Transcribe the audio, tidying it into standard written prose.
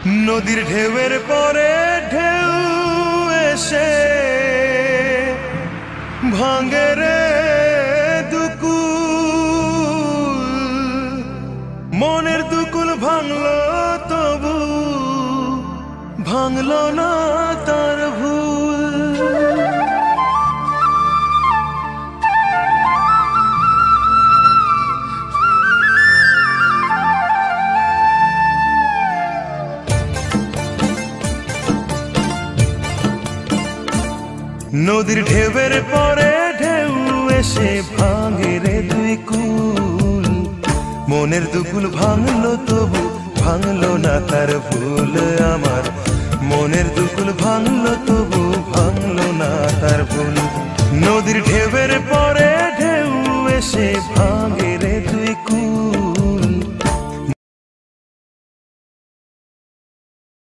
নদীর ঢেউয়ের পরে ঢেউ এসে ভাঙে রে দুকুল, মনের দুকুল ভাঙলো তবু ভাঙলো না তার ভুল। নদীর ঢেউয়ের পরে ঢেউ এসে ভাঙে রে দুই কুল, মনের দুকুল ভাঙলো তবু ভাঙলো না তার ভুল। আমার মনের দুকুল ভাঙলো তবু ভাঙলো না তার ভুল। নদীর ঢেউয়ের পরে ঢেউ এসে ভাঙে